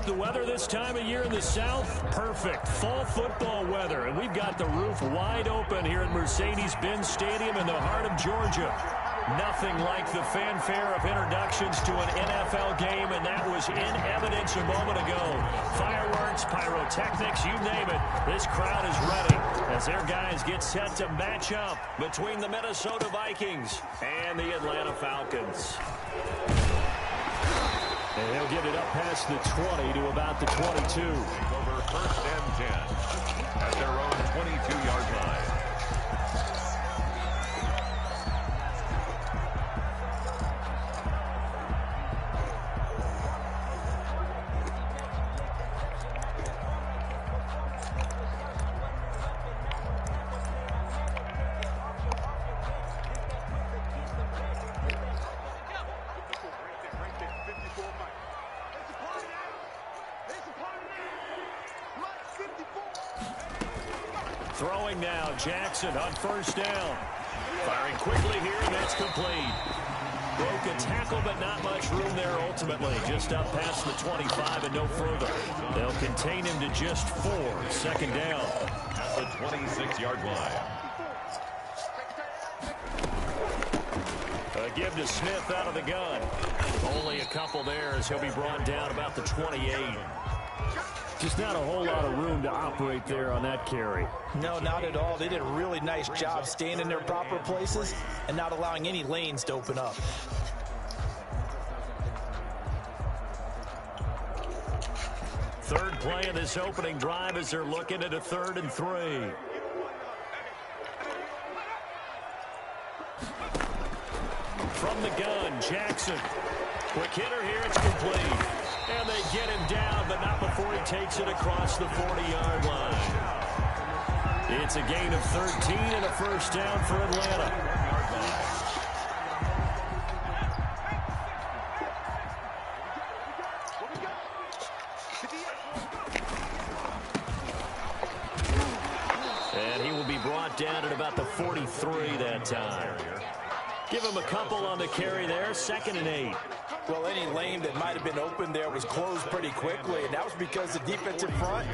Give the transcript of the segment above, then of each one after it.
The weather this time of year in the South, perfect. Fall football weather, and we've got the roof wide open here at Mercedes-Benz Stadium in the heart of Georgia. Nothing like the fanfare of introductions to an NFL game, and that was in evidence a moment ago. Fireworks, pyrotechnics, you name it. This crowd is ready as their guys get set to match up between the Minnesota Vikings and the Atlanta Falcons. And he'll get it up past the 20 to about the 22. Over first and 10 at their own 22-yard line. Throwing now, Jackson on first down. Firing quickly here, and that's complete. Broke a tackle, but not much room there ultimately. Just up past the 25 and no further. They'll contain him to just 4. Second down. At the 26-yard line. A give to Smith out of the gun. Only a couple there as he'll be brought down about the 28. Just not a whole lot of room to operate there on that carry. No, not at all. They did a really nice job staying in their proper places and not allowing any lanes to open up. Third play of this opening drive as they're looking at a 3rd and 3. From the gun, Jackson. Quick hitter here, it's complete. And they get him down, but not before he takes it across the 40-yard line. It's a gain of 13 and a first down for Atlanta. And he will be brought down at about the 43 that time. Give him a couple on the carry there, 2nd and 8. Well, any lane that might have been open there was closed pretty quickly, and that was because the defensive front,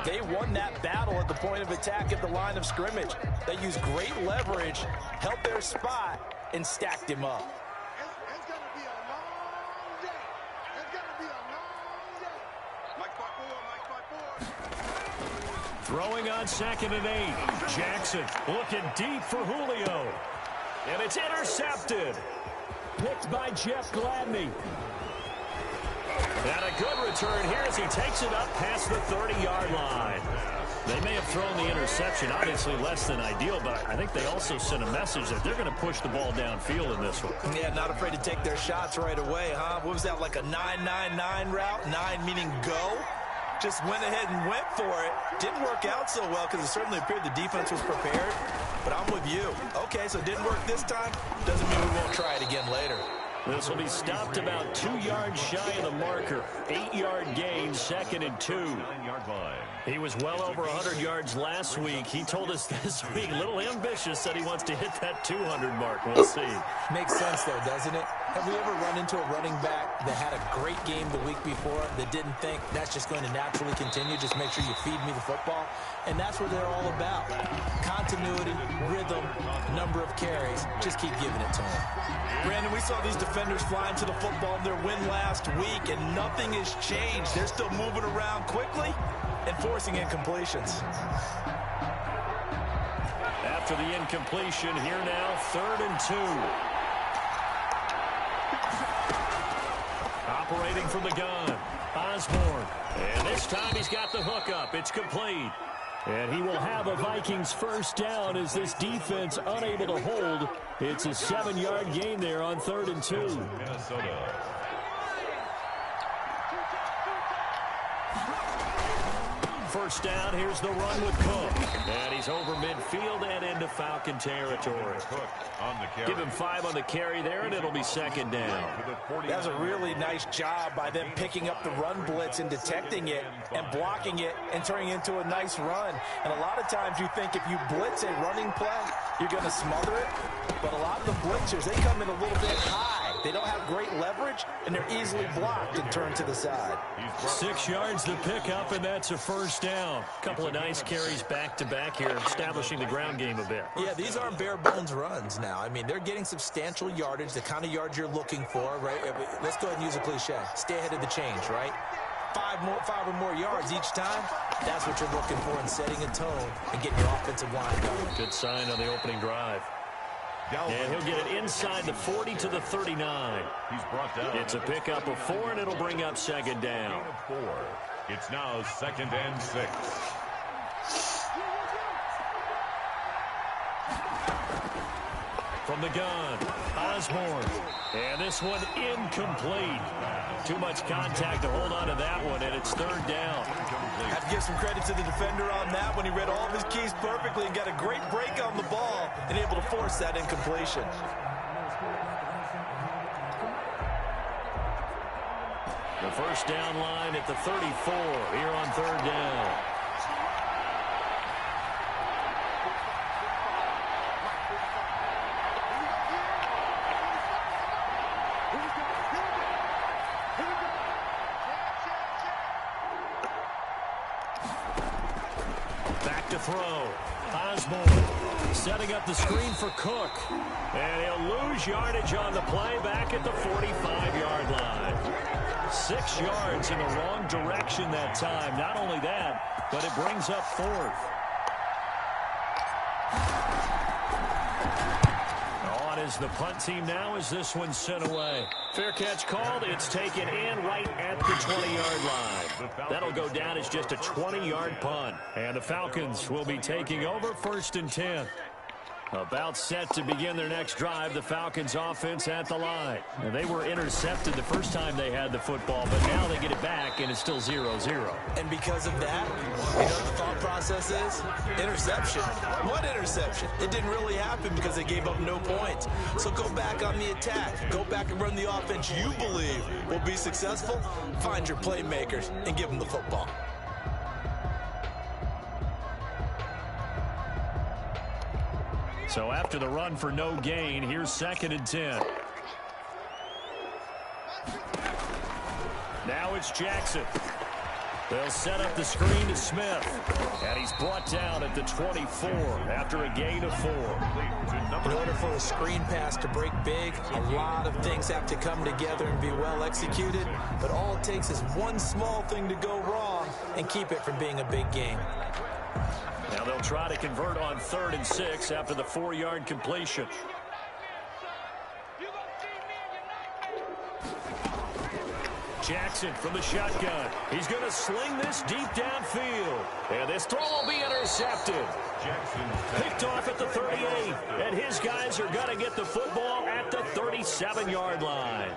they won that battle at the point of attack at the line of scrimmage. They used great leverage, held their spot, and stacked him up. It's going to be a long day. It's going to be a long day. Mike 4, Throwing on 2nd and 8. Jackson looking deep for Julio. And it's intercepted. Picked by Jeff Gladney. And a good return here as he takes it up past the 30-yard line. They may have thrown the interception, obviously less than ideal, but I think they also sent a message that they're going to push the ball downfield in this one. Yeah, not afraid to take their shots right away, huh? What was that, like a 9-9-9 route? 9 meaning go? Just went ahead and went for it. Didn't work out so well because it certainly appeared the defense was prepared. But I'm with you. Okay, so it didn't work this time. Doesn't mean we won't try it again later. This will be stopped about 2 yards shy of the marker. 8-yard gain, 2nd and 2. 9-yard line. He was well over 100 yards last week. He told us this week, a little ambitious, that he wants to hit that 200 mark. We'll see. Makes sense, though, doesn't it? Have we ever run into a running back that had a great game the week before that didn't think that's just going to naturally continue? Just make sure you feed me the football. And that's what they're all about. Continuity, rhythm, number of carries. Just keep giving it to them. Brandon, we saw these defenders flying to the football in their win last week, and nothing has changed. They're still moving around quickly and forcing incompletions. After the incompletion, here now, 3rd and 2. Operating from the gun, Osborne. And this time he's got the hook up. It's complete. And he will have a Vikings first down as this defense unable to hold. It's a 7-yard gain there on 3rd and 2. Minnesota. First down, here's the run with Cook. And he's over midfield and into Falcon territory. Cook on the carry. Give him 5 on the carry there, and it'll be 2nd down. That was a really nice job by them picking up the run blitz and detecting it and blocking it and turning it into a nice run. And a lot of times you think if you blitz a running play, you're going to smother it. But a lot of the blitzers, they come in a little bit high They don't have great leverage, and they're easily blocked and turned to the side. 6 yards the pickup, and that's a first down. Couple of nice carries back-to-back here, establishing the ground game a bit. Yeah, these aren't bare-bones runs now. I mean, they're getting substantial yardage, the kind of yards you're looking for, right? Let's go ahead and use a cliche. Stay ahead of the change, right? 5 or more yards each time, that's what you're looking for in setting a tone and getting your offensive line going. Good sign on the opening drive. And he'll get it inside the 40 to the 39. He's brought down. It's a pickup of 4, and it'll bring up second down. 4. It's now 2nd and 6. From the gun, Osborne. And this one incomplete. Too much contact to hold on to that one, and it's 3rd down. Have to give some credit to the defender on that one. He read all of his keys perfectly and got a great break on the ball and able to force that incompletion. The first down line at the 34 here on 3rd down. Back to throw. Osborne setting up the screen for Cook. And he'll lose yardage on the play back at the 45-yard line. 6 yards in the wrong direction that time. Not only that, but it brings up 4th. On is the punt team now as this one's sent away. Fair catch called. It's taken in right at the 20-yard line. That'll go down as just a 20-yard punt. And the Falcons will be taking over 1st and 10. About set to begin their next drive, the Falcons offense at the line. And they were intercepted the first time they had the football, but now they get it back, and it's still 0-0. And because of that, you know what the thought process is? Interception. What interception? It didn't really happen because they gave up no points. So go back on the attack. Go back and run the offense you believe will be successful. Find your playmakers and give them the football. So after the run for no gain, here's 2nd and 10. Now it's Jackson. They'll set up the screen to Smith. And he's brought down at the 24 after a gain of 4. In order for a screen pass to break big, a lot of things have to come together and be well executed. But all it takes is one small thing to go wrong and keep it from being a big game. Now they'll try to convert on 3rd and 6 after the 4-yard completion. Jackson from the shotgun. He's going to sling this deep downfield. And this throw will be intercepted. Picked off at the 38. And his guys are going to get the football at the 37-yard line.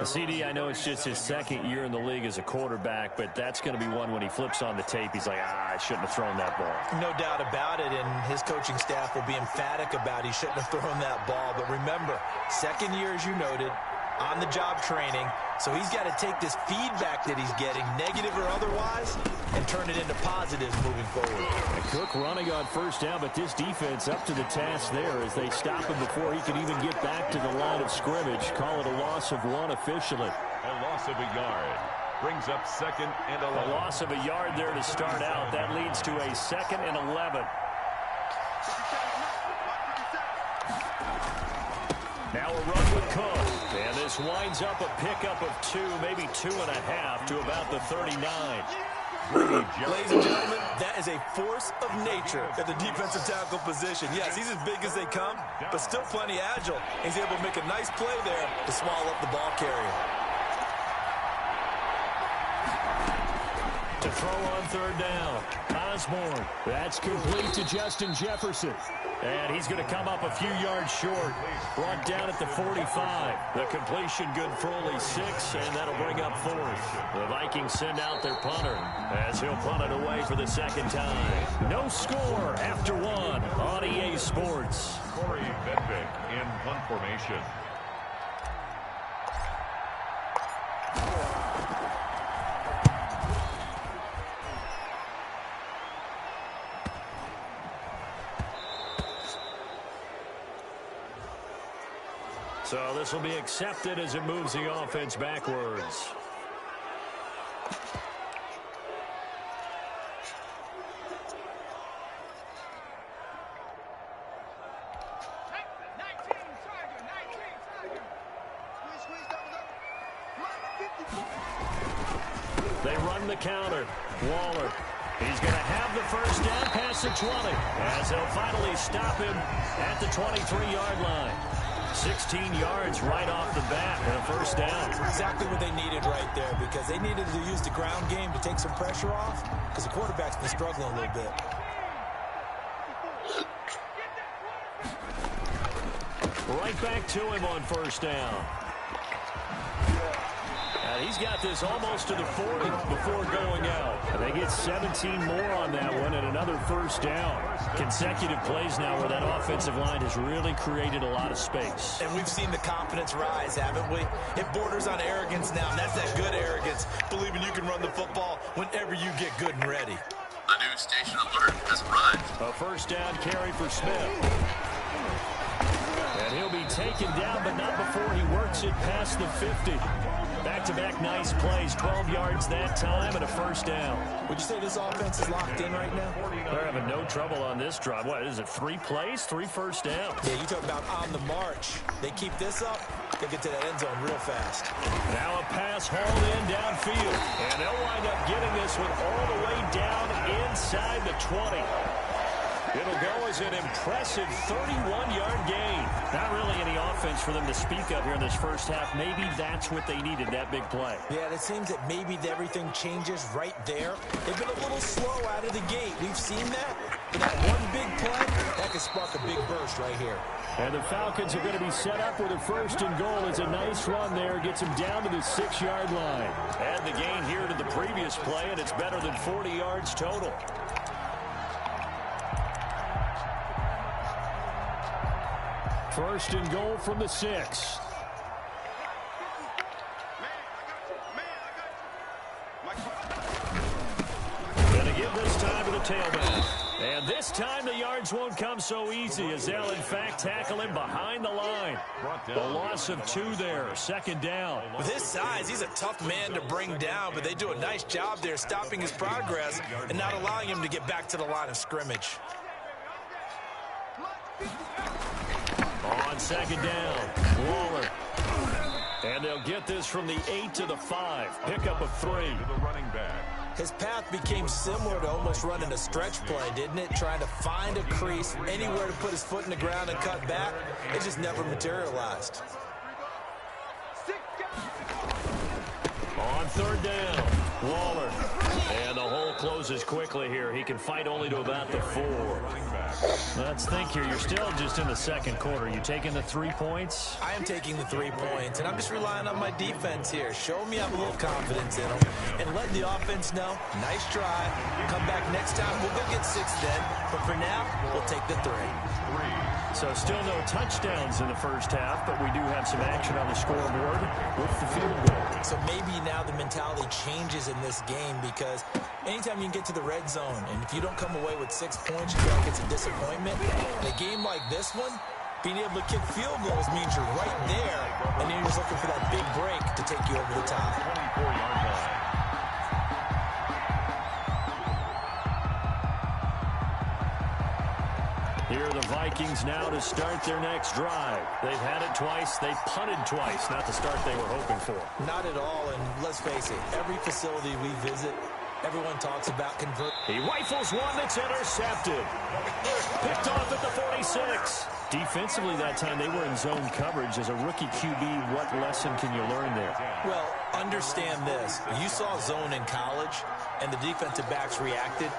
CD, I know it's just his 2nd year in the league as a quarterback, but that's going to be one when he flips on the tape. He's like, I shouldn't have thrown that ball. No doubt about it, and his coaching staff will be emphatic about he shouldn't have thrown that ball. But remember, 2nd year, as you noted, on-the-job training, so he's got to take this feedback that he's getting, negative or otherwise, and turn it into positives moving forward. And Cook running on 1st down, but this defense up to the task there as they stop him before he can even get back to the line of scrimmage. Call it a loss of 1 officially. A loss of a yard brings up 2nd and 11. A loss of a yard there to start out. That leads to a 2nd and 11. Now a run with Cook. And this winds up a pickup of 2, maybe 2.5 to about the 39. Ladies and gentlemen, that is a force of nature at the defensive tackle position. Yes, he's as big as they come, but still plenty agile. He's able to make a nice play there to swallow up the ball carrier. To throw on 3rd down. Osborne. That's complete to Justin Jefferson. And he's going to come up a few yards short. Brought down at the 45. The completion good for only 6, and that'll bring up 4th. The Vikings send out their punter as he'll punt it away for the 2nd time. No score after 1 on EA Sports. Corey Vedvik in punt formation. So So this will be accepted as it moves the offense backwards. They run the counter. Waller. He's going to have the first down past the 20 as they'll finally stop him at the 23-yard line. 16 yards right off the bat and a first down. Exactly what they needed right there, because they needed to use the ground game to take some pressure off, because the quarterback's been struggling a little bit. Right back to him on first down. And he's got this almost to the 40 before going out. And they get 17 more on that one and another first down. Consecutive plays now where that offensive line has really created a lot of space. And we've seen the confidence rise, haven't we? It borders on arrogance now, and that's that good arrogance, believing you can run the football whenever you get good and ready. A new station alert has arrived. A first down carry for Smith. And he'll be taken down, but not before he works it past the 50. Back-to-back nice plays, 12 yards that time and a first down. Would you say this offense is locked in right now? They're having no trouble on this drive. What is it, 3 plays, 3 first downs? Yeah, you talk about on the march. They keep this up, they get to that end zone real fast. Now a pass hauled in downfield. And they'll wind up getting this one all the way down inside the 20. It'll go as an impressive 31-yard gain. Not really any offense for them to speak of here in this first half. Maybe that's what they needed, that big play. Yeah, it seems that maybe everything changes right there. They've been a little slow out of the gate. We've seen that. But that one big play, that could spark a big burst right here. And the Falcons are going to be set up with a first and goal. It's a nice run there. Gets them down to the 6-yard line. Add the gain here to the previous play, and it's better than 40 yards total. First and goal from the 6. Gonna give this time to the tailback. And this time the yards won't come so easy as they'll in fact tackle him behind the line. A loss of 2 there, second down. With his size, he's a tough man to bring down, but they do a nice job there stopping his progress and not allowing him to get back to the line of scrimmage. On second down, Waller. And they'll get this from the 8 to the 5. Pickup of 3. To the running back. His path became similar to almost running a stretch play, didn't it? Trying to find a crease, anywhere to put his foot in the ground and cut back. It just never materialized. On third down, Waller. And the hole closes quickly here. He can fight only to about the 4. Let's think here. You're still just in the second quarter. You taking the 3 points? I am taking the 3 points, and I'm just relying on my defense here. Show me I have a little confidence in them, and let the offense know, nice try. Come back next time, we'll go get 6 then. But for now, we'll take the 3. So still no touchdowns in the first half, but we do have some action on the scoreboard with the field goal. So maybe now the mentality changes in this game, because anytime you can get to the red zone, and if you don't come away with 6 points, you feel like it's a disappointment. In a game like this one, being able to kick field goals means you're right there, and then you're just looking for that big break to take you over the top. 24-yard line. Here are the Vikings now to start their next drive. They've had it twice. They've punted twice. Not the start they were hoping for. Not at all, and let's face it, every facility we visit, everyone talks about convert. He rifles one that's intercepted. Picked off at the 46. Defensively that time, they were in zone coverage. As a rookie QB, what lesson can you learn there? Well, understand this. You saw zone in college, and the defensive backs reacted,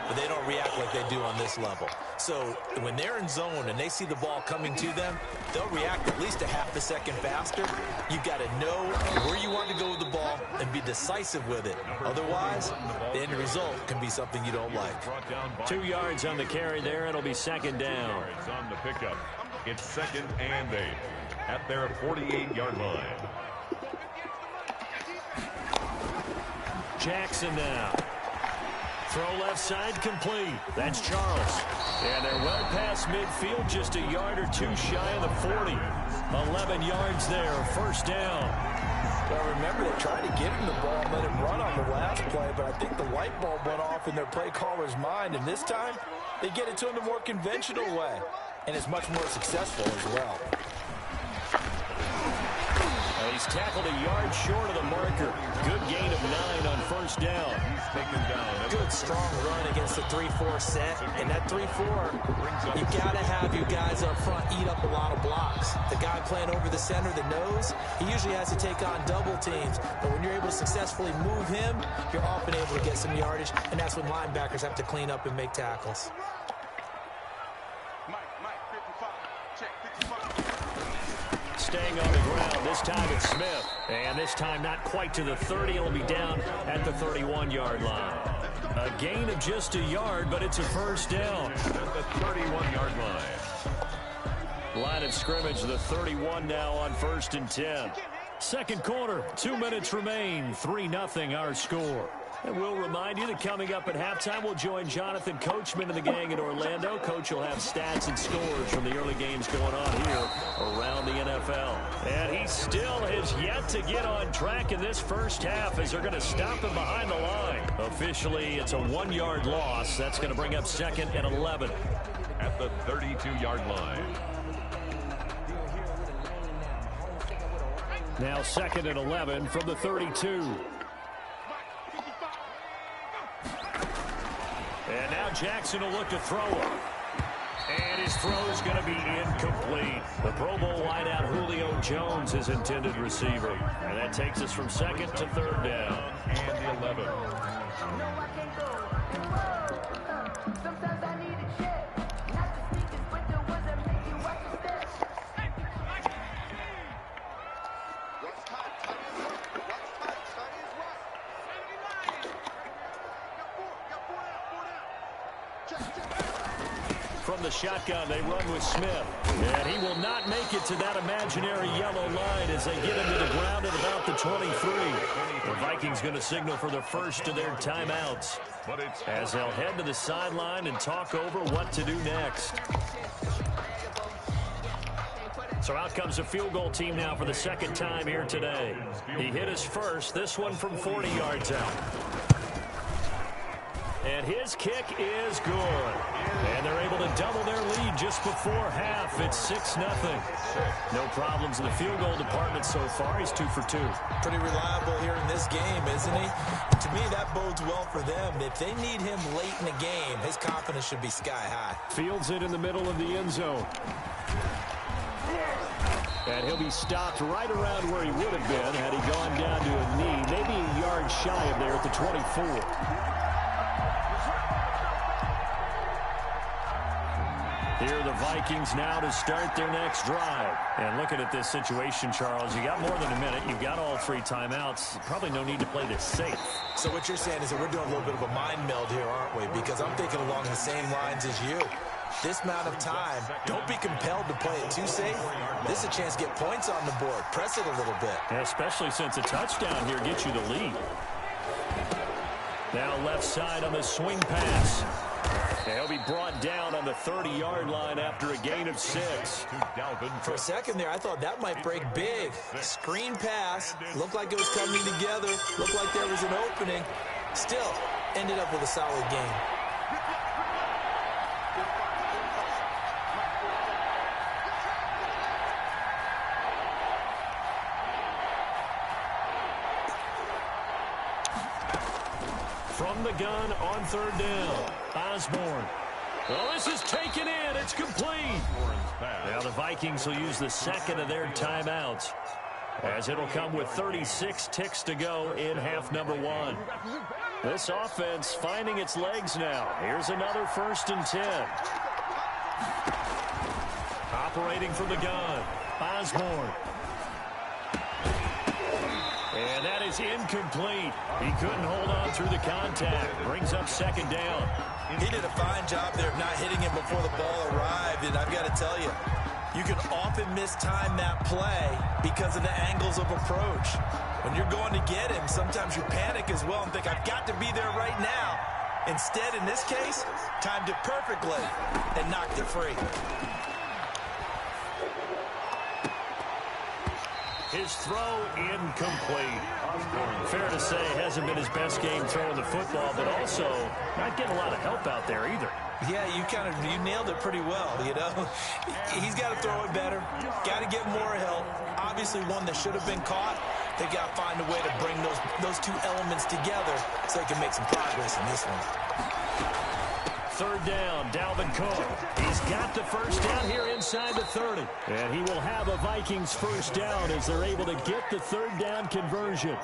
but they don't react like they do on this level. So when they're in zone and they see the ball coming to them, they'll react at least a half a second faster. You've got to know where you want to go with the ball and be decisive with it. Otherwise, the end result can be something you don't like. 2 yards on the carry there. It'll be second down. On the pickup. It's 2nd and 8 at their 48-yard line. Jackson now. Throw left side complete. That's Charles. And they're well past midfield, just a yard or 2 shy of the 40. 11 yards there, first down. Well, remember, they tried to get him the ball and let him run on the last play, but I think the light bulb went off in their play caller's mind, and this time they get it to him the more conventional way, and it's much more successful as well. He's tackled a yard short of the marker. Good gain of 9 on first down. He's taken down. Good, strong run against the 3-4 set. And that 3-4, you got to have your guys up front eat up a lot of blocks. The guy playing over the center, the nose, he usually has to take on double teams. But when you're able to successfully move him, you're often able to get some yardage. And that's when linebackers have to clean up and make tackles. Staying on the ground, this time it's Smith. And this time not quite to the 30. He'll be down at the 31-yard line. A gain of just a yard, but it's a first down. At the 31-yard line. Line of scrimmage, the 31 now on 1st and 10. Second quarter, 2 minutes remain. 3-0 our score. And we'll remind you that coming up at halftime, we'll join Jonathan Coachman and the gang in Orlando. Coach will have stats and scores from the early games going on here around the NFL. And he still has yet to get on track in this first half as they're going to stop him behind the line. Officially, it's a 1-yard loss. That's going to bring up 2nd and 11. At the 32-yard line. Now 2nd and 11 from the 32. And now Jackson will look to throw it. And his throw is going to be incomplete. The Pro Bowl wideout Julio Jones is intended receiver. And that takes us from 2nd to 3rd down. And the 11. From the shotgun, they run with Smith. And he will not make it to that imaginary yellow line as they get him to the ground at about the 23. The Vikings going to signal for the first of their timeouts as they'll head to the sideline and talk over what to do next. So out comes a field goal team now for the second time here today. He hit his first, this one from 40 yards out. And his kick is good. And they're able to double their lead just before half. It's 6-0. No problems in the field goal department so far. He's 2 for 2. Pretty reliable here in this game, isn't he? To me, that bodes well for them. If they need him late in the game, his confidence should be sky high. Fields it in the middle of the end zone. And he'll be stopped right around where he would have been had he gone down to a knee. Maybe a yard shy of there at the 24. Here are the Vikings now to start their next drive. And looking at this situation, Charles, you got more than a minute. You've got all 3 timeouts. Probably no need to play this safe. So what you're saying is that we're doing a little bit of a mind meld here, aren't we? Because I'm thinking along the same lines as you. This amount of time, don't be compelled to play it too safe. This is a chance to get points on the board. Press it a little bit. Yeah, especially since a touchdown here gets you the lead. Now left side on the swing pass. He'll be brought down on the 30-yard line after a gain of 6. For a second there, I thought that might break big. Screen pass. Looked like it was coming together. Looked like there was an opening. Still, ended up with a solid game. From the gun on 3rd down. Osborne. Well, this is taken in. It's complete. Now the Vikings will use the second of their timeouts as it'll come with 36 ticks to go in half number 1. This offense finding its legs now. Here's another 1st and 10. Operating from the gun. Osborne. And that is incomplete. He couldn't hold on through the contact. Brings up 2nd down. He did a fine job there of not hitting him before the ball arrived. And I've got to tell you, you can often mistime that play because of the angles of approach. When you're going to get him, sometimes you panic as well and think, I've got to be there right now. Instead, in this case, timed it perfectly and knocked it free. His throw incomplete. Fair to say, hasn't been his best game throwing the football, but also not getting a lot of help out there either. Yeah, you nailed it pretty well, you know. He's got to throw it better, got to get more help. Obviously one that should have been caught. They got to find a way to bring those two elements together so they can make some progress in this one. Third down, Dalvin Cook. He's got the first down here inside the 30. And he will have a Vikings first down as they're able to get the third down conversion.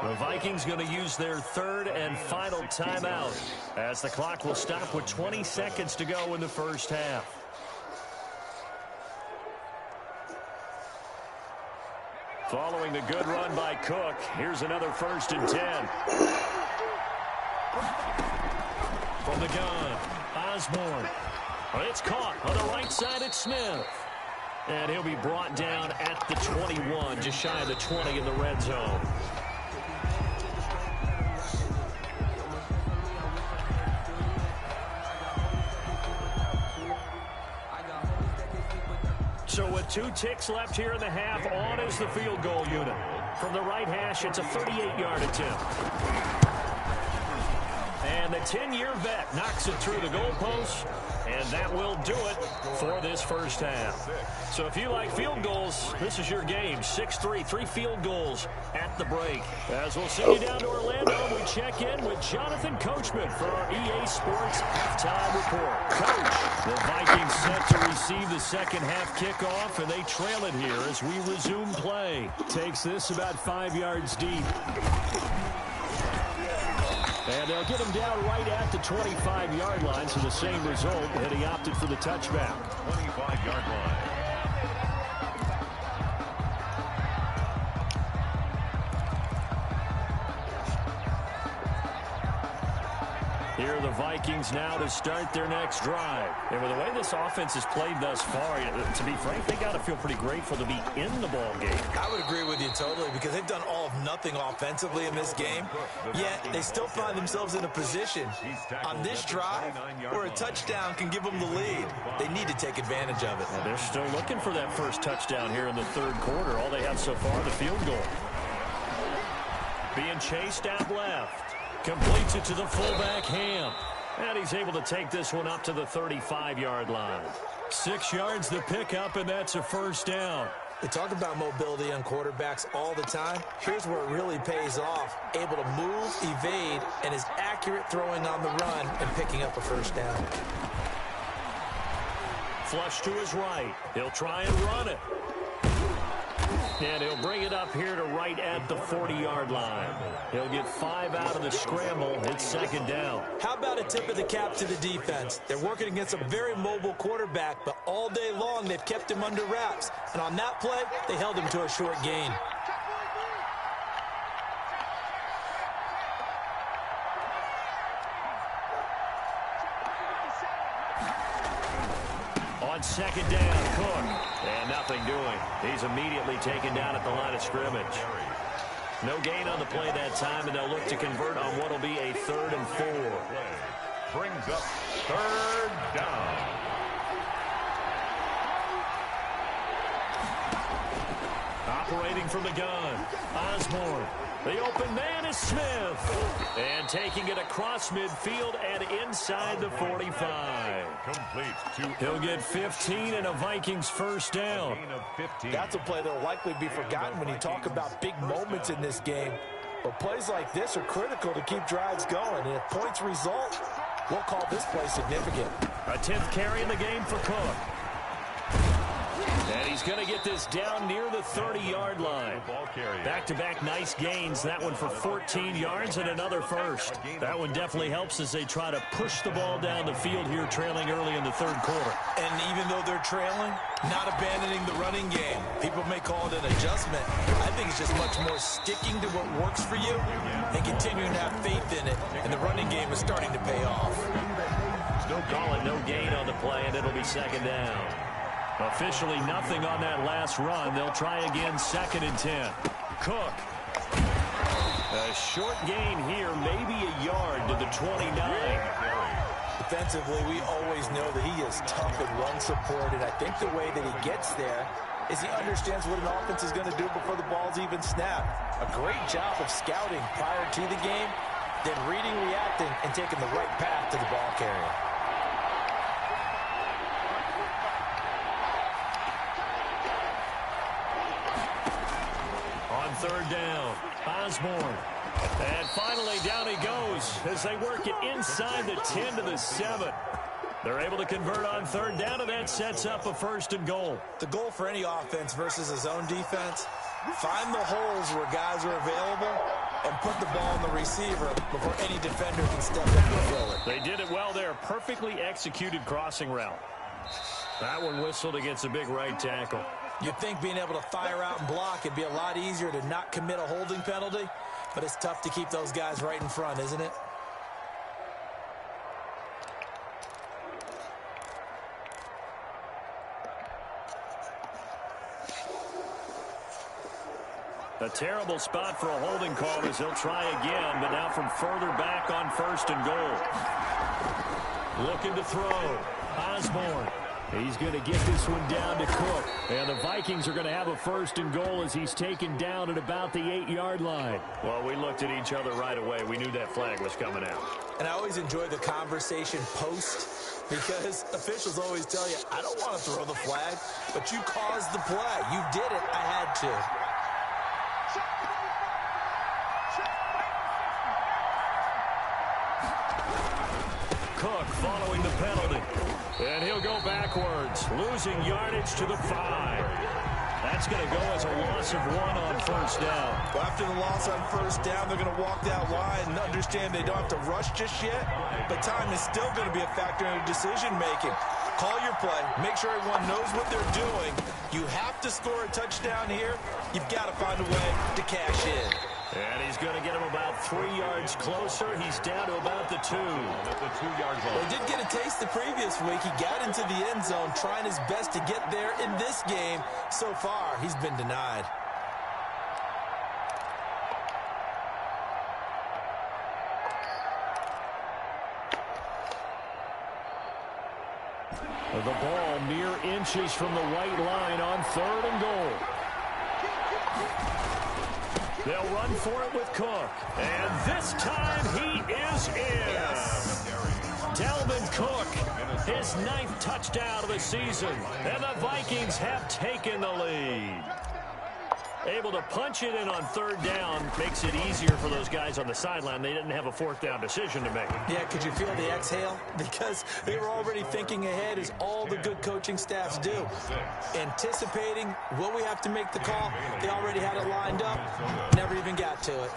The Vikings going to use their third and final timeout as the clock will stop with 20 seconds to go in the first half. Following the good run by Cook, here's another 1st and 10. From the gun, Osborne. It's caught on the right side at Smith. And he'll be brought down at the 21, just shy of the 20 in the red zone. So with 2 ticks left here in the half, on is the field goal unit. From the right hash, it's a 38-yard attempt. And the 10-year vet knocks it through the goalpost, and that will do it for this first half. So if you like field goals, this is your game. 6-3, 3 field goals at the break. As we'll send you down to Orlando, we check in with Jonathan Coachman for our EA Sports Halftime Report. Coach, the Vikings set to receive the second half kickoff, and they trail it here as we resume play. Takes this about 5 yards deep. And they'll get him down right at the 25-yard line, so the same result, and he opted for the touchback. 25-yard line. Here are the Vikings now to start their next drive. And with the way this offense has played thus far, to be frank, they got to feel pretty grateful to be in the ball game. I would agree with you totally because they've done all of nothing offensively in this game, yet they still find themselves in a position on this drive where a touchdown can give them the lead. They need to take advantage of it. Well, they're still looking for that first touchdown here in the third quarter. All they have so far, the field goal. Being chased out left. Completes it to the fullback, Ham. And he's able to take this one up to the 35-yard line. 6 yards the pickup, and that's a first down. They talk about mobility on quarterbacks all the time. Here's where it really pays off. Able to move, evade, and is accurate throwing on the run and picking up a first down. Flush to his right. He'll try and run it. And he'll bring it up here to right at the 40-yard line. He'll get 5 out of the scramble. It's second down. How about a tip of the cap to the defense? They're working against a very mobile quarterback, but all day long they've kept him under wraps. And on that play, they held him to a short gain. On second down, Cook. And nothing doing. He's immediately taken down at the line of scrimmage. No gain on the play that time, and they'll look to convert on what will be a 3rd and 4. Brings up 3rd down. Operating from the gun, Osborne. The open man is Smith. And taking it across midfield and inside the 45. Complete. He'll get 15 and a Vikings first down. That's a play that will likely be forgotten when you talk about big moments in this game. But plays like this are critical to keep drives going. And if points result, we'll call this play significant. A 10th carry in the game for Cook. And he's going to get this down near the 30-yard line. Back-to-back nice gains. That one for 14 yards and another first. That one definitely helps as they try to push the ball down the field here, trailing early in the third quarter. And even though they're trailing, not abandoning the running game. People may call it an adjustment. I think it's just much more sticking to what works for you and continuing to have faith in it. And the running game is starting to pay off. Still calling no gain on the play, and it'll be second down. Officially nothing on that last run. They'll try again, 2nd and 10. Cook. A short gain here, maybe a yard to the 29. Defensively, we always know that he is tough in run support, and I think the way that he gets there is he understands what an offense is going to do before the ball's even snapped. A great job of scouting prior to the game, then reading, reacting, and taking the right path to the ball carrier. On third down, Osborne. And finally, down he goes as they work it inside the 10 to the 7. They're able to convert on third down, and that sets up a 1st and goal. The goal for any offense versus a zone defense, find the holes where guys are available and put the ball on the receiver before any defender can step in and fill it. They did it well there. Perfectly executed crossing route. That one whistled against a big right tackle. You'd think being able to fire out and block it'd be a lot easier to not commit a holding penalty, but it's tough to keep those guys right in front, isn't it? A terrible spot for a holding call as he'll try again, but now from further back on 1st and goal. Looking to throw. Osborne. He's going to get this one down to Cook. And the Vikings are going to have a 1st and goal as he's taken down at about the 8-yard line. Well, we looked at each other right away. We knew that flag was coming out. And I always enjoy the conversation post because officials always tell you, I don't want to throw the flag, but you caused the play. You did it. I had to. Cook following the penalty. And he'll go backwards, losing yardage to the 5. That's going to go as a loss of 1 on 1st down. Well, after the loss on 1st down, they're going to walk that line and understand they don't have to rush just yet, but time is still going to be a factor in their decision-making. Call your play. Make sure everyone knows what they're doing. You have to score a touchdown here. You've got to find a way to cash in. And he's going to get him about 3 yards closer. He's down to about the 2. At the 2-yard line. Well, he did get a taste the previous week. He got into the end zone, trying his best to get there in this game. So far, he's been denied. The ball mere inches from the white line on 3rd and goal. They'll run for it with Cook. And this time he is in. Dalvin Cook, his 9th touchdown of the season. And the Vikings have taken the lead. Able to punch it in on 3rd down makes it easier for those guys on the sideline. They didn't have a 4th down decision to make. Yeah, could you feel the exhale? Because they were already thinking ahead as all the good coaching staffs do. Anticipating, will we have to make the call? They already had it lined up. Never even got to it.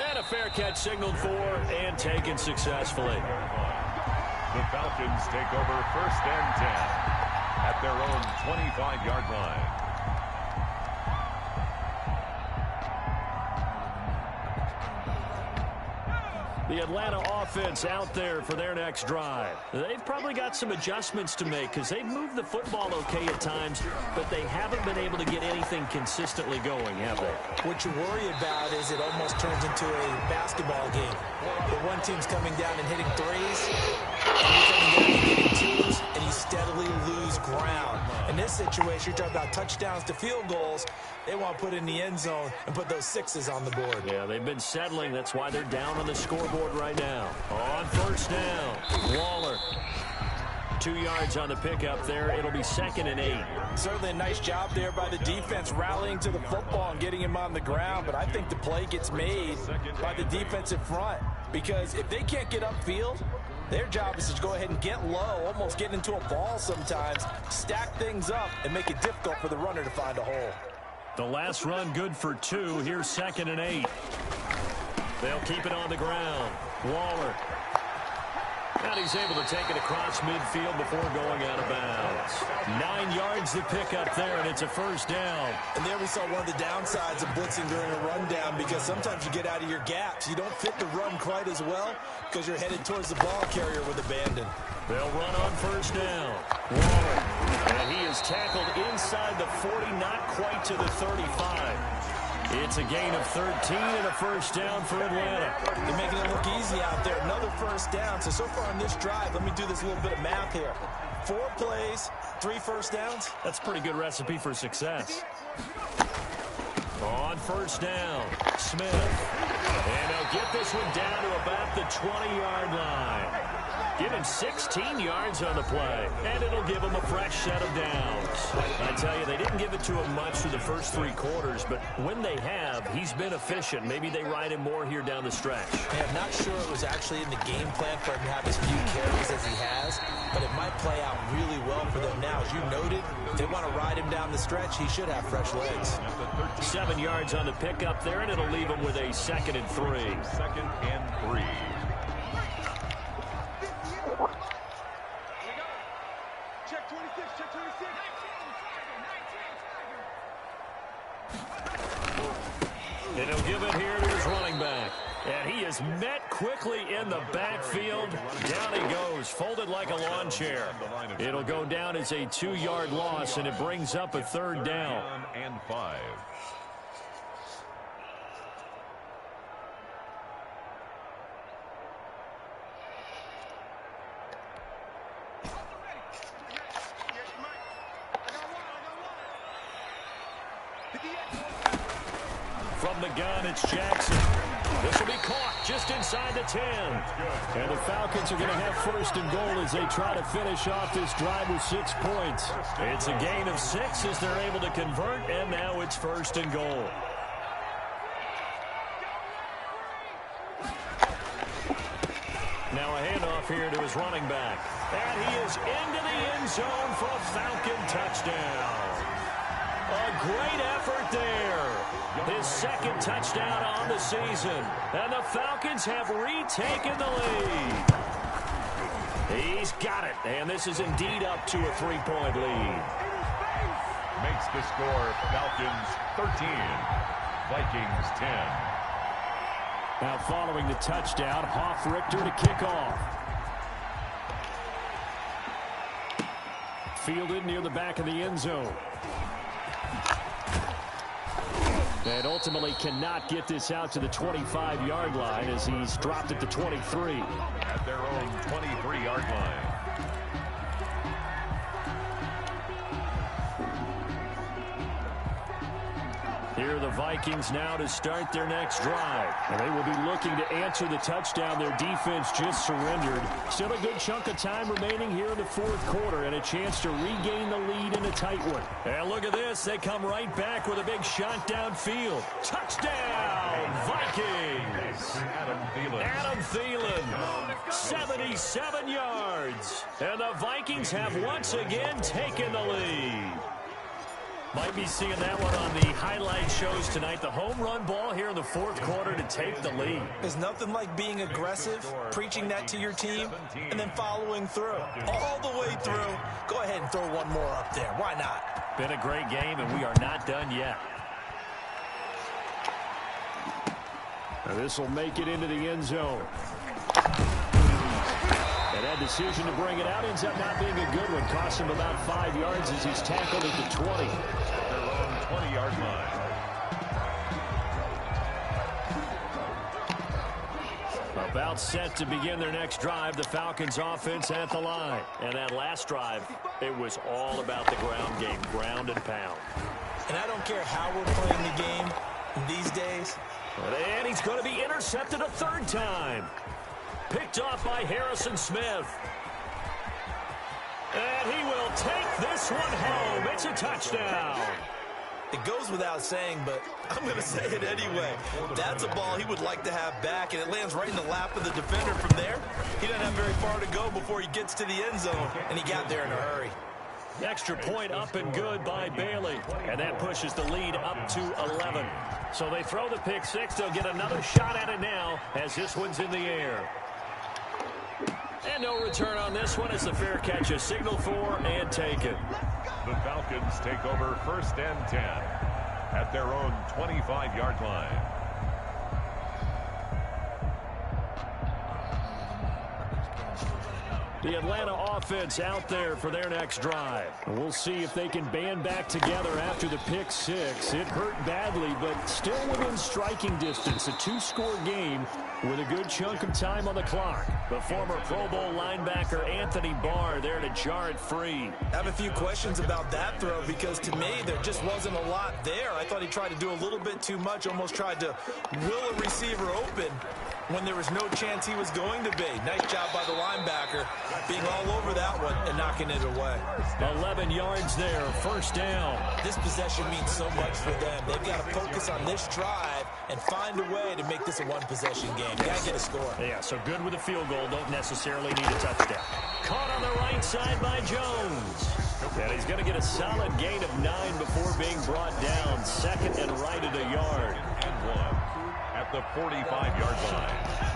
And a fair catch signaled for and taken successfully. The Falcons take over 1st and 10. At their own 25-yard line. The Atlanta offense out there for their next drive. They've probably got some adjustments to make because they've moved the football okay at times, but they haven't been able to get anything consistently going, have they? What you worry about is it almost turns into a basketball game. Where one team's coming down and hitting threes, and you're coming down and hitting twos, and you steadily lose ground. In this situation, you're talking about touchdowns to field goals. They want to put in the end zone and put those 6s on the board. Yeah, they've been settling. That's why they're down on the scoreboard right now. On 1st down, Waller. 2 yards on the pickup there. It'll be 2nd and 8. Certainly a nice job there by the defense rallying to the football and getting him on the ground, but I think the play gets made by the defensive front because if they can't get upfield, their job is to go ahead and get low, almost get into a ball sometimes, stack things up, and make it difficult for the runner to find a hole. The last run good for 2. Here's 2nd and 8. They'll keep it on the ground. Waller. And he's able to take it across midfield before going out of bounds. 9 yards to pick up there, and it's a 1st down. And there we saw one of the downsides of blitzing during a rundown because sometimes you get out of your gaps. You don't fit the run quite as well because you're headed towards the ball carrier with abandon. They'll run on 1st down. Waller. And he is tackled inside the 40, not quite to the 35. It's a gain of 13 and a first down for Atlanta. They're making it look easy out there. Another first down. So far on this drive, let me do this little bit of math here. 4 plays, 3 first downs. That's a pretty good recipe for success. On first down, Smith. And they'll get this one down to about the 20-yard line. Give him 16 yards on the play, and it'll give him a fresh set of downs. I tell you, they didn't give it to him much through the first 3 quarters, but when they have, he's been efficient. Maybe they ride him more here down the stretch. Yeah, I'm not sure it was actually in the game plan for him to have as few carries as he has, but it might play out really well for them now. As you noted, if they want to ride him down the stretch, he should have fresh legs. 7 yards on the pickup there, and it'll leave him with a 2nd and 3. 2nd and 3. Check 26, check 26. And he'll give it here to his running back. And he is met quickly in the backfield. Down he goes, folded like a lawn chair. It'll go down as a 2-yard loss, and it brings up a 3rd down. And 5. From the gun, it's Jackson. This will be caught just inside the 10. And the Falcons are going to have 1st and goal as they try to finish off this drive with 6 points. It's a gain of 6 as they're able to convert, and now it's 1st and goal. Now a handoff here to his running back. And he is into the end zone for a Falcon touchdown. A great effort there. His 2nd touchdown on the season. And the Falcons have retaken the lead. He's got it. And this is indeed up to a 3-point lead. Makes the score Falcons 13, Vikings 10. Now following the touchdown, Hoff-Richter to kick off. Fielded near the back of the end zone. And ultimately cannot get this out to the 25-yard line as he's dropped at the 23. At their own 23-yard line. Here are the Vikings now to start their next drive. And they will be looking to answer the touchdown their defense just surrendered. Still a good chunk of time remaining here in the 4th quarter and a chance to regain the lead in a tight one. And look at this. They come right back with a big shot downfield. Touchdown, Vikings! Adam Thielen, 77 yards. And the Vikings have once again taken the lead. Might be seeing that one on the highlight shows tonight. The home run ball here in the 4th quarter to take the lead. There's nothing like being aggressive, preaching that to your team, and then following through. All the way through. Go ahead and throw one more up there. Why not? Been a great game, and we are not done yet. Now this will make it into the end zone. And that decision to bring it out ends up not being a good one. Cost him about 5 yards as he's tackled at the 20. At their own 20-yard line. About set to begin their next drive, the Falcons offense at the line. And that last drive, it was all about the ground game, ground and pound. And I don't care how we're playing the game these days. And he's going to be intercepted a 3rd time. Picked off by Harrison Smith. And he will take this one home. It's a touchdown. It goes without saying, but I'm going to say it anyway. That's a ball he would like to have back, and it lands right in the lap of the defender from there. He doesn't have very far to go before he gets to the end zone, and he got there in a hurry. Extra point up and good by Bailey. And that pushes the lead up to 11. So they throw the pick 6. They'll get another shot at it now as this one's in the air. And no return on this one as the fair catch is signaled for and taken. The Falcons take over 1st and 10 at their own 25-yard line. The Atlanta offense out there for their next drive. We'll see if they can band back together after the pick six. It hurt badly, but still within striking distance. A two-score game with a good chunk of time on the clock. The former Pro Bowl linebacker Anthony Barr there to jar it free. I have a few questions about that throw because to me there just wasn't a lot there. I thought he tried to do a little bit too much, almost tried to will a receiver open when there was no chance he was going to be. Nice job by the linebacker being all over that one and knocking it away. 11 yards there, first down. This possession means so much for them. They've got to focus on this drive and find a way to make this a one-possession game. Got to get a score. Yeah, so good with a field goal. Don't necessarily need a touchdown. Caught on the right side by Jones. And he's going to get a solid gain of 9 before being brought down. Second and right at a yard. And 1 at the 45-yard line.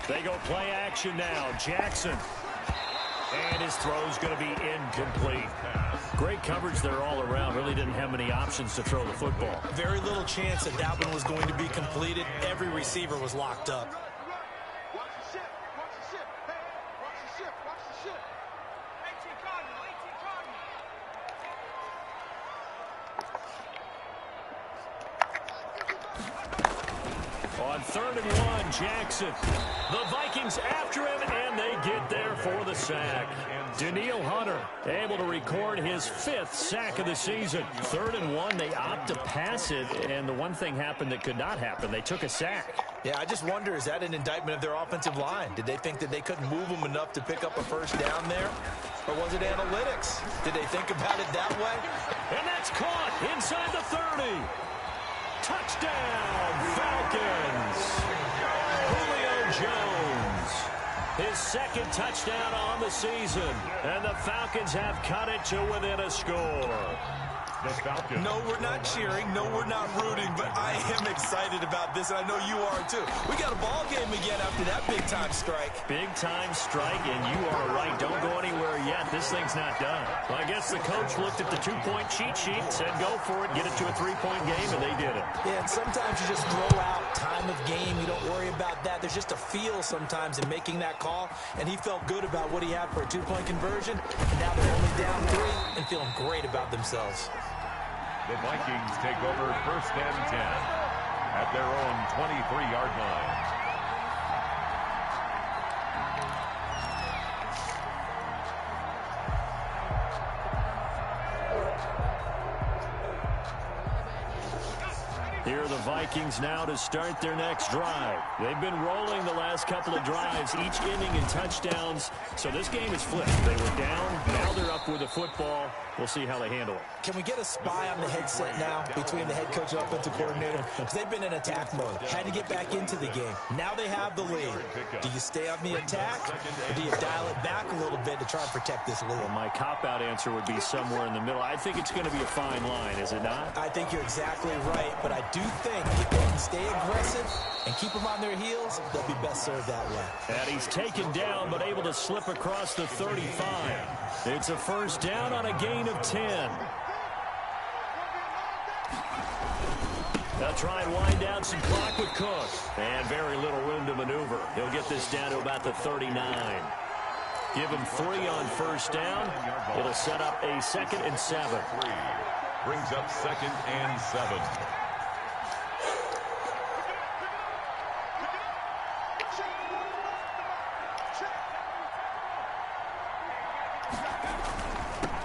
They go play action now. Jackson. And his throw's going to be incomplete. Great coverage there all around. Really didn't have many options to throw the football. Very little chance that that one was going to be completed. Every receiver was locked up. Watch the ship. Watch the ship. Hey, watch the ship. Watch the ship. 18 Cardinal. 18 Cardinal. On 3rd and 1, Jackson. The Vikings after him, and they get there for the sack. Danielle Hunter able to record his 5th sack of the season. 3rd and 1, they opt to pass it, and the one thing happened that could not happen. They took a sack. Yeah, I just wonder, is that an indictment of their offensive line? Did they think that they couldn't move them enough to pick up a first down there? Or was it analytics? Did they think about it that way? And that's caught inside the 30. Touchdown, Falcons. Julio Jones. His 2nd touchdown on the season. And the Falcons have cut it to within a score. The Falcons. No, we're not cheering. No, we're not rooting. But I am excited about this, and I know you are too. We got a ball game again after that big-time strike. Big-time strike, and you are right. Don't go anywhere yet. This thing's not done. Well, I guess the coach looked at the 2-point cheat sheet and said, go for it, get it to a 3-point game, and they did it. Yeah, and sometimes you just throw out time of game. You don't worry about that. There's just a feel sometimes in making that call, and he felt good about what he had for a 2-point conversion, and now they're only down 3 and feeling great about themselves. The Vikings take over 1st and 10 at their own 23-yard line. Here are the Vikings now to start their next drive. They've been rolling the last couple of drives, each inning in touchdowns. So this game is flipped. They were down, now they're up with the football. We'll see how they handle it. Can we get a spy on the headset now between the head coach and offensive coordinator? Because they've been in attack mode. Had to get back into the game. Now they have the lead. Do you stay on the attack, or do you dial it back a little bit to try and protect this lead? Well, my cop-out answer would be somewhere in the middle. I think it's going to be a fine line, is it not? I think you're exactly right, but I do think if they can stay aggressive and keep them on their heels, they'll be best served that way. And he's taken down, but able to slip across the 35. It's a first down on a gain of 10. They'll try and wind down some clock with Cook. And very little room to maneuver. He'll get this down to about the 39. Give him 3 on first down. It'll set up a 2nd and 7. Brings up 2nd and 7.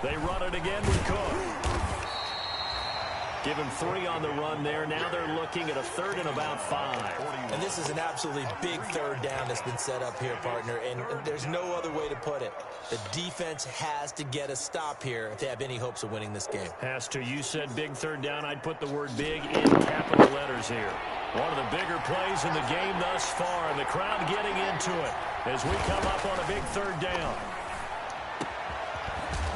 They run it again with Cook. Give him 3 on the run there. Now they're looking at a 3rd and about 5. And this is an absolutely big 3rd down that's been set up here, partner, and there's no other way to put it. The defense has to get a stop here if they have any hopes of winning this game. Has to. You said big 3rd down. I'd put the word big in capital letters here. One of the bigger plays in the game thus far, and the crowd getting into it as we come up on a big 3rd down.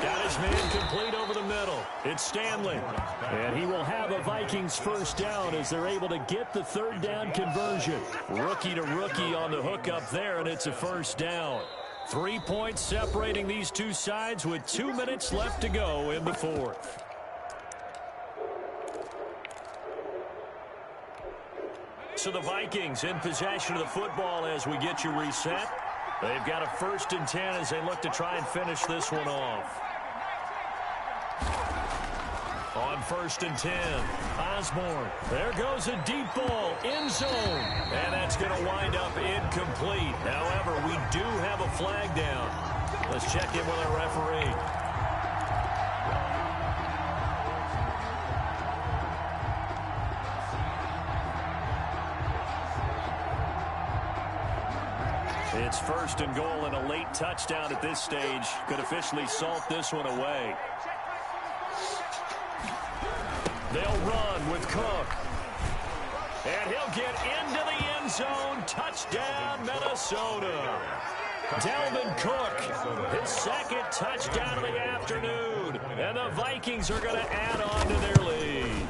Got his man complete over the middle. It's Stanley. And he will have a Vikings first down as they're able to get the 3rd down conversion. Rookie to rookie on the hook up there, and it's a first down. 3 points separating these two sides with 2 minutes left to go in the 4th. So the Vikings in possession of the football as we get you reset. They've got a 1st and 10 as they look to try and finish this one off. On 1st and 10, Osborne. There goes a deep ball, end zone. And that's going to wind up incomplete. However, we do have a flag down. Let's check in with our referee. It's 1st and goal, and a late touchdown at this stage could officially salt this one away. They'll run with Cook. And he'll get into the end zone. Touchdown, Minnesota. Dalvin Cook, his 2nd touchdown of the afternoon. And the Vikings are going to add on to their lead.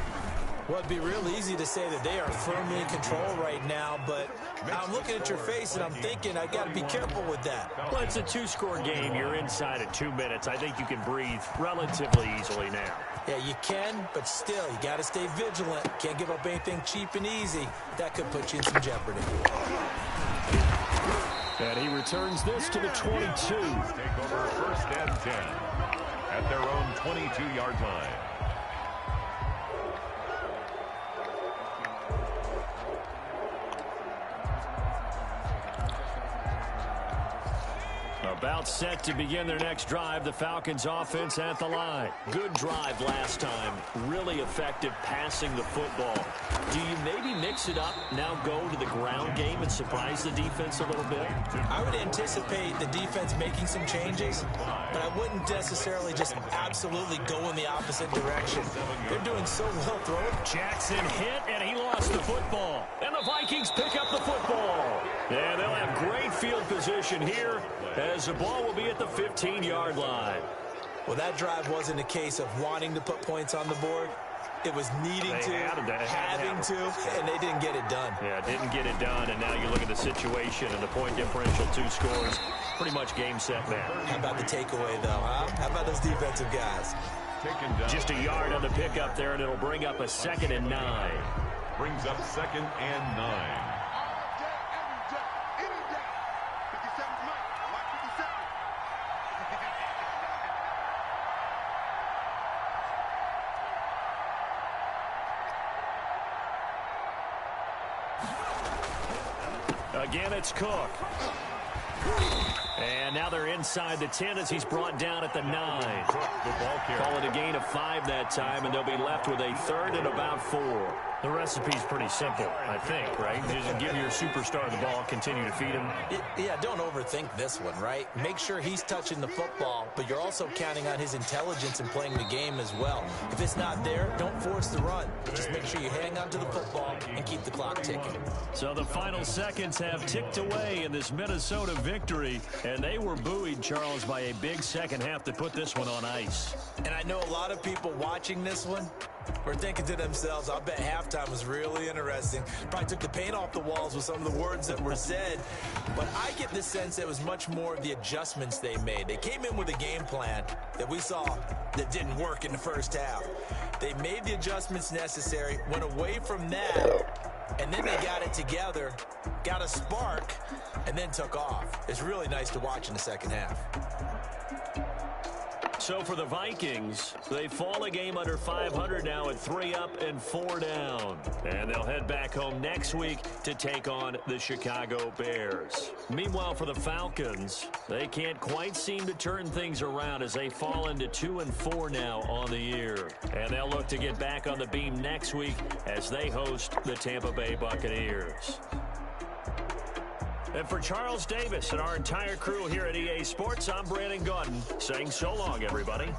Well, it'd be real easy to say that they are firmly in control right now, but I'm looking at your face and I'm thinking I got to be careful with that. Well, it's a 2-score game. You're inside at 2 minutes. I think you can breathe relatively easily now. Yeah, you can, but still, you got to stay vigilant. Can't give up anything cheap and easy. That could put you in some jeopardy. And he returns this to the 22. Take over 1st and 10 at their own 22-yard line. About set to begin their next drive. The Falcons offense at the line. Good drive last time. Really effective passing the football. Do you maybe mix it up, now go to the ground game and surprise the defense a little bit? I would anticipate the defense making some changes, but I wouldn't necessarily just absolutely go in the opposite direction. They're doing so well throwing. Jackson hit, and he lost the football. And the Vikings pick up the football. And they'll have great field position here as the ball will be at the 15-yard line. Well, that drive wasn't a case of wanting to put points on the board. It was needing having to, and they didn't get it done. Yeah, didn't get it done, and now you look at the situation and the point differential, 2 scores, pretty much game, set, match. How about the takeaway, though, huh? How about those defensive guys? Just a yard on the pickup there, and it'll bring up a 2nd and 9. Brings up 2nd and 9. Again, it's Cook. And now they're inside the 10 as he's brought down at the 9. Call it a gain of 5 that time, and they'll be left with a 3rd and about 4. The recipe's pretty simple, I think, right? Just give your superstar the ball, continue to feed him. Yeah, don't overthink this one, right? Make sure he's touching the football, but you're also counting on his intelligence in playing the game as well. If it's not there, don't force the run. Just make sure you hang on to the football and keep the clock ticking. So the final seconds have ticked away in this Minnesota victory, and they were buoyed, Charles, by a big second half that put this one on ice. And I know a lot of people watching this one were thinking to themselves, I bet halftime was really interesting. Probably took the paint off the walls with some of the words that were said. But I get the sense it was much more of the adjustments they made. They came in with a game plan that we saw that didn't work in the first half. They made the adjustments necessary, went away from that, and then they got it together, got a spark, and then took off. It's really nice to watch in the second half. So for the Vikings, they fall a game under 500 now at 3 up and 4 down. And they'll head back home next week to take on the Chicago Bears. Meanwhile, for the Falcons, they can't quite seem to turn things around as they fall into 2 and 4 now on the year. And they'll look to get back on the beam next week as they host the Tampa Bay Buccaneers. And for Charles Davis and our entire crew here at EA Sports, I'm Brandon Gaudin saying so long, everybody.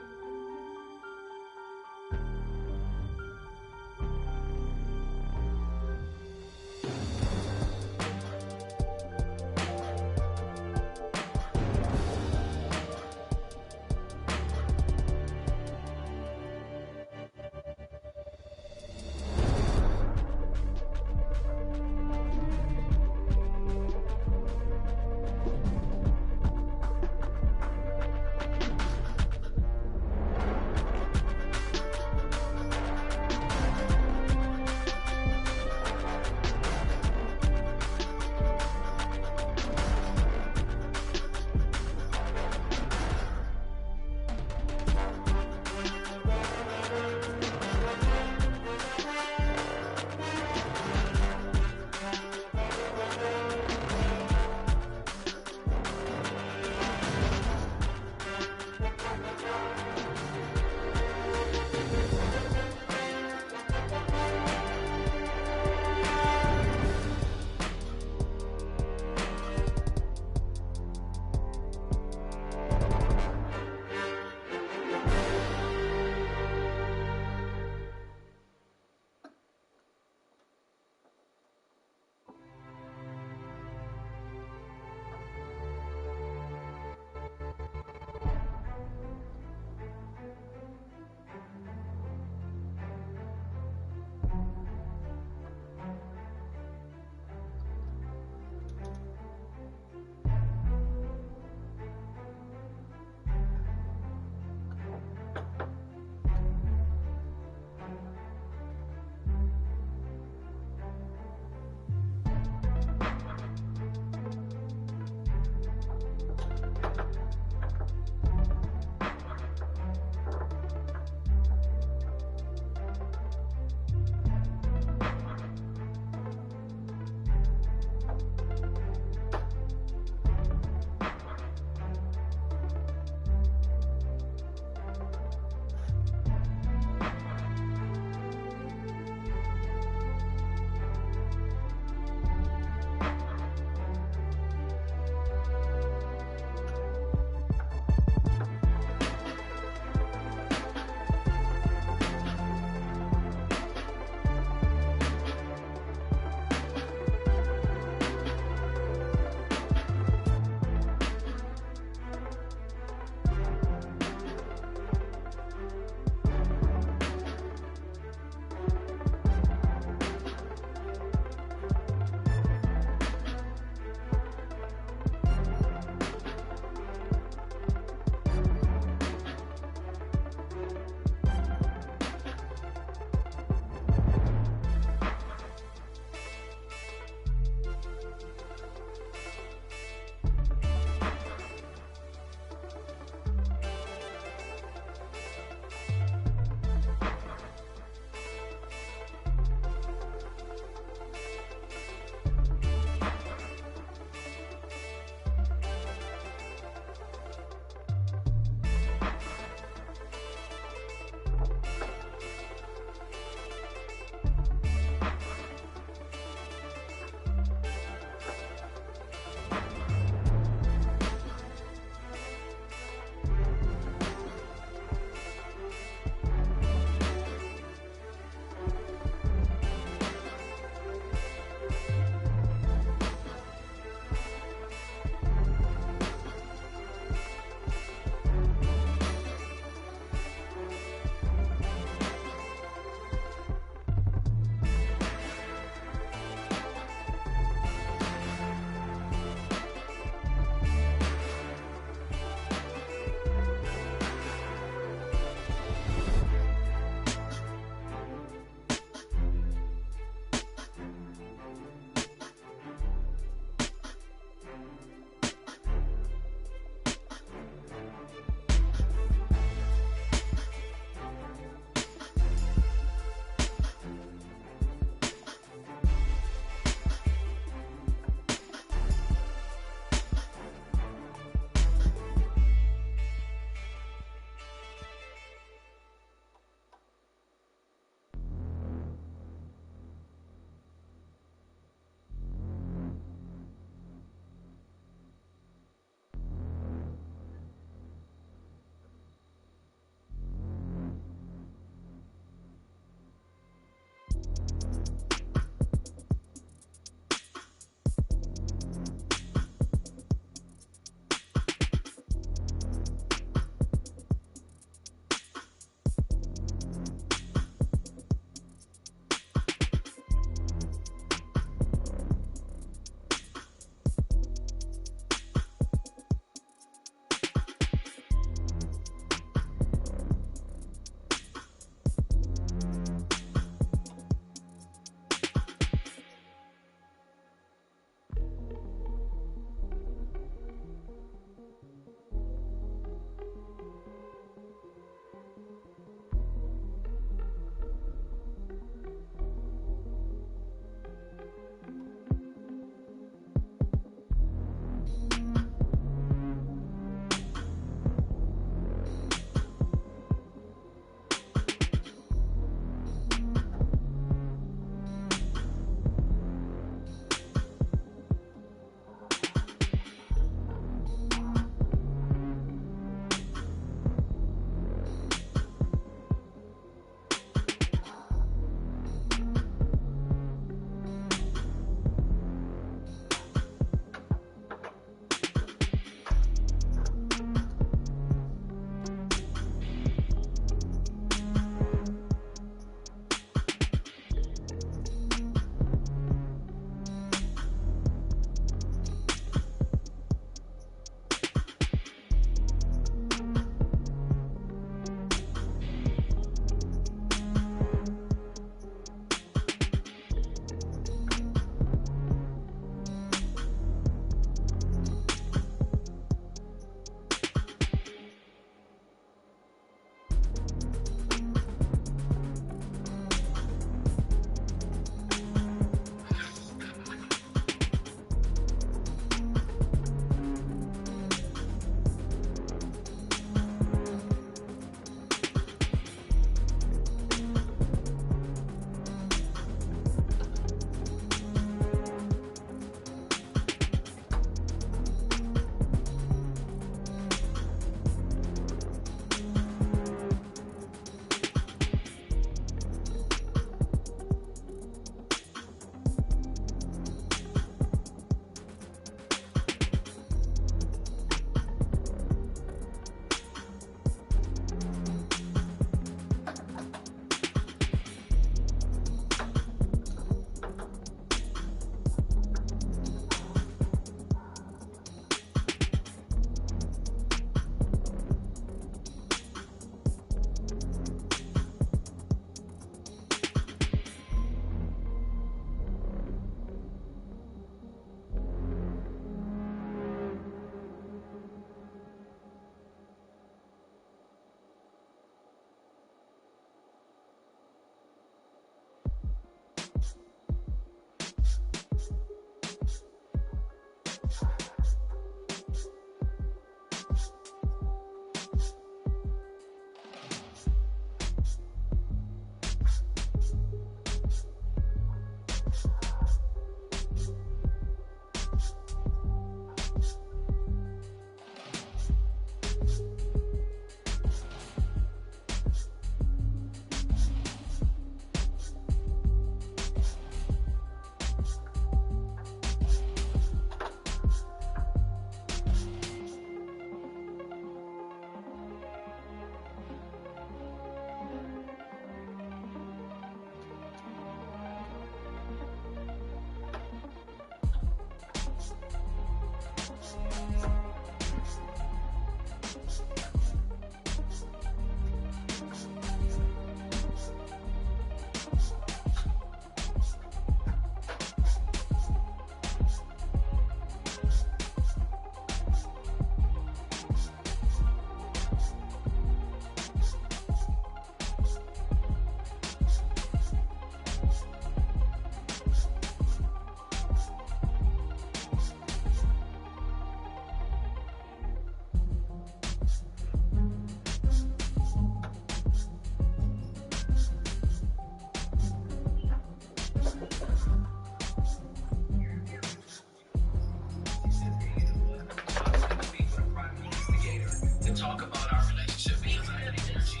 talk about our relationship because I had energy.